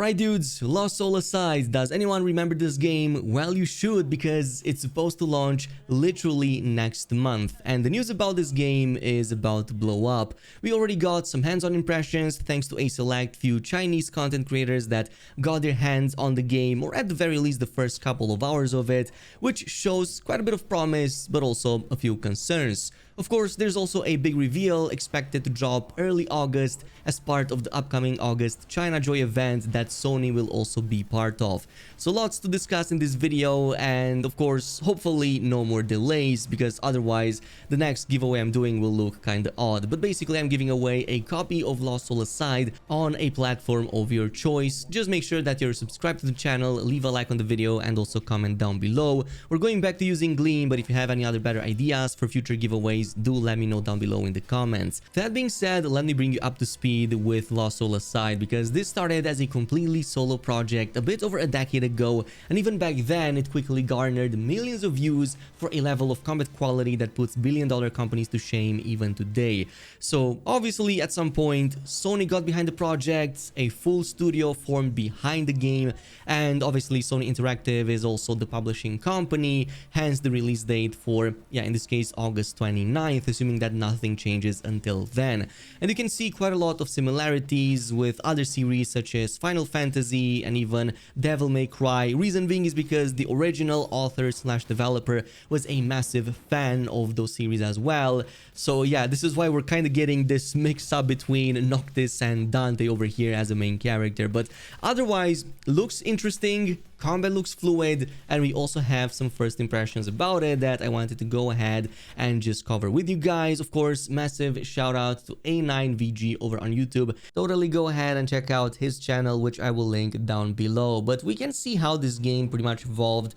Alright dudes, Lost Soul aside, does anyone remember this game? Well, you should, because it's supposed to launch literally next month, and the news about this game is about to blow up. We already got some hands-on impressions thanks to a select few Chinese content creators that got their hands on the game, or at the very least the first couple of hours of it, which shows quite a bit of promise but also a few concerns. Of course, there's also a big reveal expected to drop early August as part of the upcoming August China Joy event that Sony will also be part of. So lots to discuss in this video, and of course, hopefully no more delays, because otherwise the next giveaway I'm doing will look kinda odd. But basically I'm giving away a copy of Lost Soul Aside on a platform of your choice. Just make sure that you're subscribed to the channel, leave a like on the video, and also comment down below. We're going back to using Gleam, but if you have any other better ideas for future giveaways, do let me know down below in the comments. That being said, let me bring you up to speed with Lost Soul Aside, because this started as a completely solo project a bit over a decade ago, and even back then it quickly garnered millions of views for a level of combat quality that puts billion-dollar companies to shame even today. So obviously at some point Sony got behind the project, a full studio formed behind the game, and obviously Sony Interactive is also the publishing company, hence the release date for, in this case, August 29th, assuming that nothing changes until then. And you can see quite a lot of similarities with other series such as Final Fantasy and even Devil May Cry. Reason being is because the original author slash developer was a massive fan of those series as well. So yeah, this is why we're kind of getting this mix up between Noctis and Dante over here as a main character. But otherwise, looks interesting, combat looks fluid, and we also have some first impressions about it that I wanted to go ahead and just cover with you guys. Of course, massive shout out to A9VG over on YouTube. Totally go ahead and check out his channel, which I will link down below. But we can see how this game pretty much evolved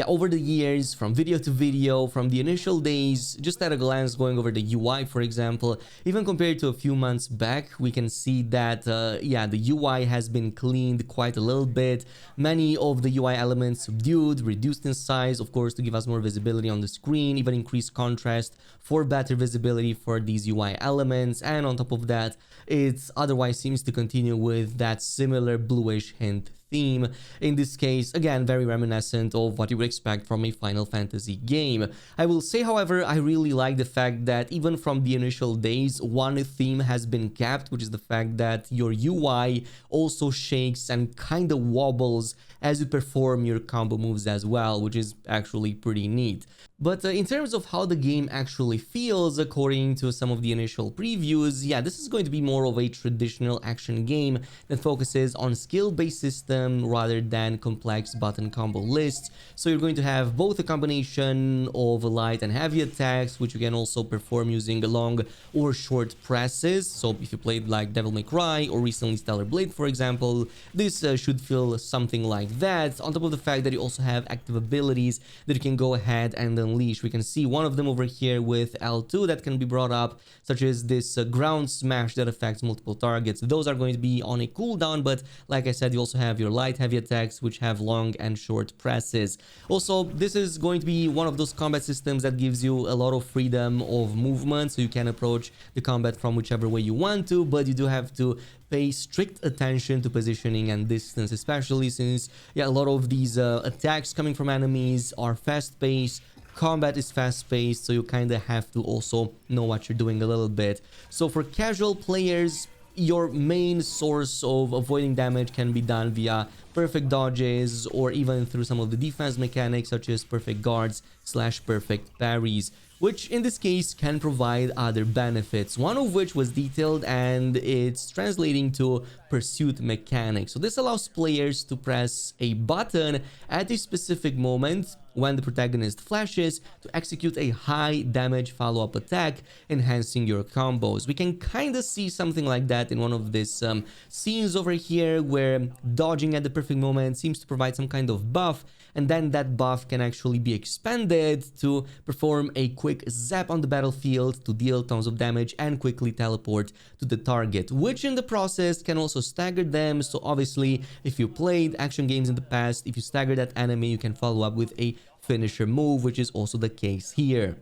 over the years, from video to video, from the initial days, just at a glance going over the UI, for example. Even compared to a few months back, we can see that, the UI has been cleaned quite a little bit. Many of the UI elements subdued, reduced in size, of course, to give us more visibility on the screen, even increased contrast for better visibility for these UI elements. And on top of that, it otherwise seems to continue with that similar bluish hint theme. In this case, again, very reminiscent of what you would expect from a Final Fantasy game. I will say, however, I really like the fact that even from the initial days, one theme has been kept, which is the fact that your UI also shakes and kind of wobbles as you perform your combo moves as well, which is actually pretty neat. But in terms of how the game actually feels, according to some of the initial previews, this is going to be more of a traditional action game that focuses on skill-based system rather than complex button combo lists. So you're going to have both a combination of light and heavy attacks, which you can also perform using long or short presses. So if you played like Devil May Cry or recently Stellar Blade, for example, this should feel something like that, on top of the fact that you also have active abilities that you can go ahead and unleash. We can see one of them over here with L2 that can be brought up, such as this ground smash that affects multiple targets. Those are going to be on a cooldown, but like I said, you also have your light heavy attacks, which have long and short presses. Also, this is going to be one of those combat systems that gives you a lot of freedom of movement, so you can approach the combat from whichever way you want to, but you do have to pay strict attention to positioning and distance, especially since a lot of these attacks coming from enemies are fast-paced. Combat is fast-paced, so you kind of have to also know what you're doing a little bit. So for casual players, your main source of avoiding damage can be done via perfect dodges, or even through some of the defense mechanics such as perfect guards / perfect parries, which in this case can provide other benefits, one of which was detailed, and it's translating to pursuit mechanics. So this allows players to press a button at a specific moment when the protagonist flashes to execute a high damage follow-up attack, enhancing your combos. We can kind of see something like that in one of these scenes over here, where dodging at the perfect moment seems to provide some kind of buff, and then that buff can actually be expanded to perform a quick zap on the battlefield to deal tons of damage and quickly teleport to the target, which in the process can also stagger them. So obviously, if you played action games in the past, if you stagger that enemy, you can follow up with a finisher move, which is also the case here.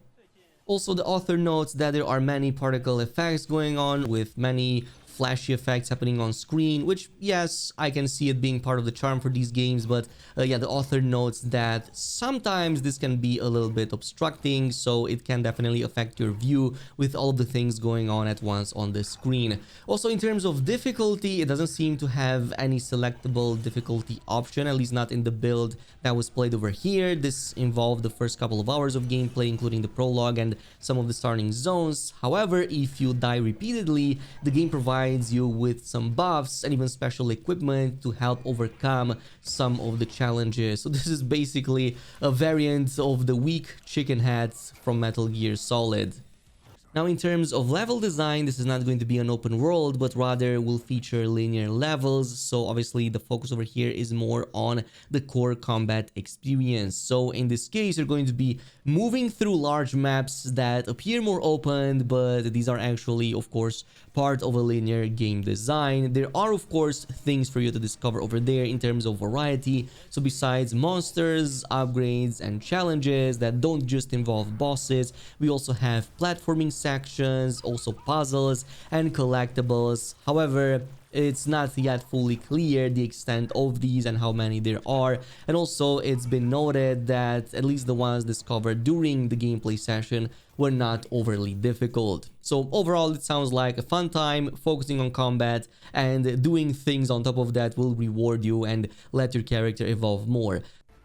Also, the author notes that there are many particle effects going on, with many flashy effects happening on screen, which, yes, I can see it being part of the charm for these games, but yeah, the author notes that sometimes this can be a little bit obstructing, so it can definitely affect your view with all of the things going on at once on the screen. Also, in terms of difficulty, it doesn't seem to have any selectable difficulty option, at least not in the build that was played over here. This involved the first couple of hours of gameplay, including the prologue and some of the starting zones. However, if you die repeatedly, the game provides you with some buffs and even special equipment to help overcome some of the challenges. So this is basically a variant of the weak chicken heads from Metal Gear Solid. Now, in terms of level design, this is not going to be an open world, but rather will feature linear levels. So obviously the focus over here is more on the core combat experience. So in this case, you're going to be moving through large maps that appear more open, but these are actually, of course, part of a linear game design. There are, of course, things for you to discover over there in terms of variety. So besides monsters, upgrades, and challenges that don't just involve bosses, we also have platforming sections, also puzzles and collectibles. However, it's not yet fully clear the extent of these and how many there are, and also it's been noted that at least the ones discovered during the gameplay session were not overly difficult. So overall, it sounds like a fun time focusing on combat, and doing things on top of that will reward you and let your character evolve more.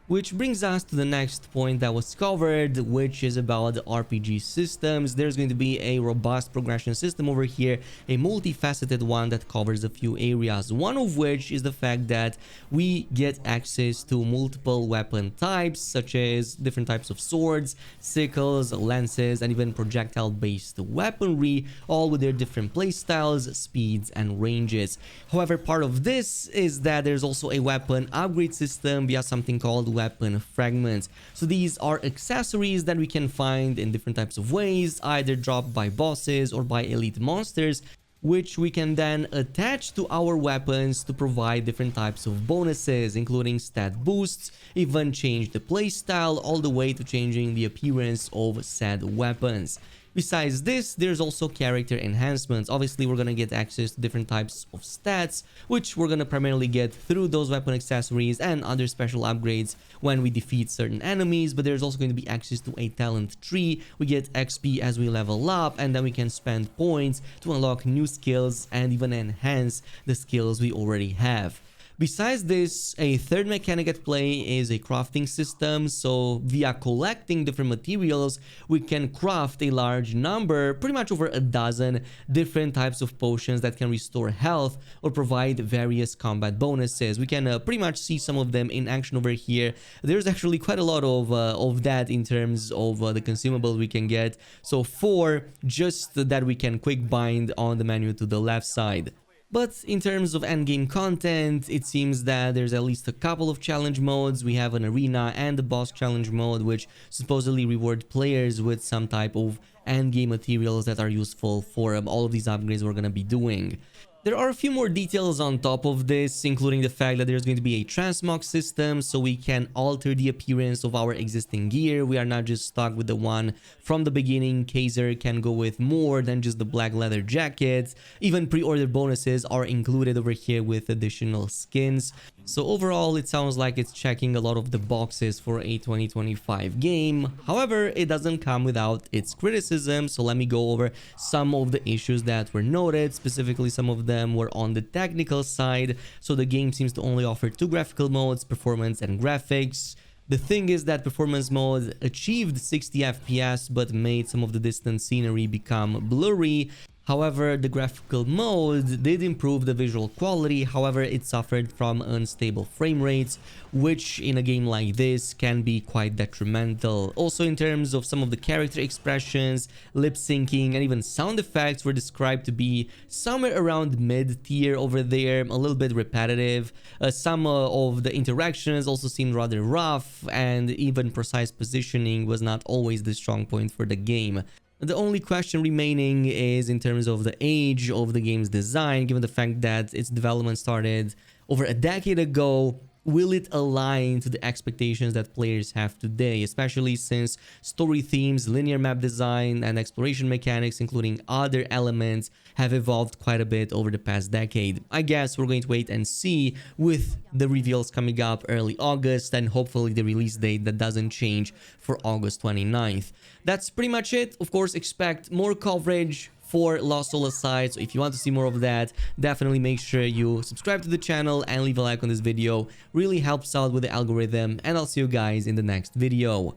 Which brings us to the next point that was covered, which is about the RPG systems. There's going to be a robust progression system over here, a multifaceted one that covers a few areas. One of which is the fact that we get access to multiple weapon types, such as different types of swords, sickles, lances, and even projectile-based weaponry, all with their different playstyles, speeds, and ranges. However, part of this is that there's also a weapon upgrade system via something called weapon fragments. So these are accessories that we can find in different types of ways, either dropped by bosses or by elite monsters, which we can then attach to our weapons to provide different types of bonuses, including stat boosts, even change the playstyle, all the way to changing the appearance of said weapons. Besides this, there's also character enhancements. Obviously, we're gonna get access to different types of stats, which we're gonna primarily get through those weapon accessories and other special upgrades when we defeat certain enemies, but there's also going to be access to a talent tree. We get XP as we level up, and then we can spend points to unlock new skills and even enhance the skills we already have. Besides this, a third mechanic at play is a crafting system. So via collecting different materials, we can craft a large number, pretty much over a dozen different types of potions that can restore health or provide various combat bonuses. We can pretty much see some of them in action over here. There's actually quite a lot of that in terms of the consumables we can get. So 4 just that we can quick bind on the menu to the left side. But in terms of endgame content, it seems that there's at least a couple of challenge modes. We have an arena and a boss challenge mode, which supposedly reward players with some type of endgame materials that are useful for all of these upgrades we're going to be doing. There are a few more details on top of this, including the fact that there's going to be a transmog system, so we can alter the appearance of our existing gear. We are not just stuck with the one from the beginning. Khazer can go with more than just the black leather jackets. Even pre-order bonuses are included over here with additional skins. So overall, it sounds like it's checking a lot of the boxes for a 2025 game. However, it doesn't come without its criticism, so let me go over some of the issues that were noted. Specifically, some of them were on the technical side. So the game seems to only offer 2 graphical modes, performance and graphics. The thing is that performance mode achieved 60 FPS but made some of the distant scenery become blurry. However, the graphical mode did improve the visual quality. However, it suffered from unstable frame rates, which in a game like this can be quite detrimental. Also, in terms of some of the character expressions, lip syncing, and even sound effects were described to be somewhere around mid-tier over there, a little bit repetitive. Some of the interactions also seemed rather rough, and even precise positioning was not always the strong point for the game. The only question remaining is in terms of the age of the game's design, given the fact that its development started over a decade ago. will it align to the expectations that players have today, especially since story themes, linear map design, and exploration mechanics, including other elements, have evolved quite a bit over the past decade. I guess we're going to wait and see with the reveals coming up early August, and hopefully the release date that doesn't change for August 29th. That's pretty much it. Of course, expect more coverage for Lost Soul Aside, so if you want to see more of that, definitely make sure you subscribe to the channel and leave a like on this video. Really helps out with the algorithm, and I'll see you guys in the next video.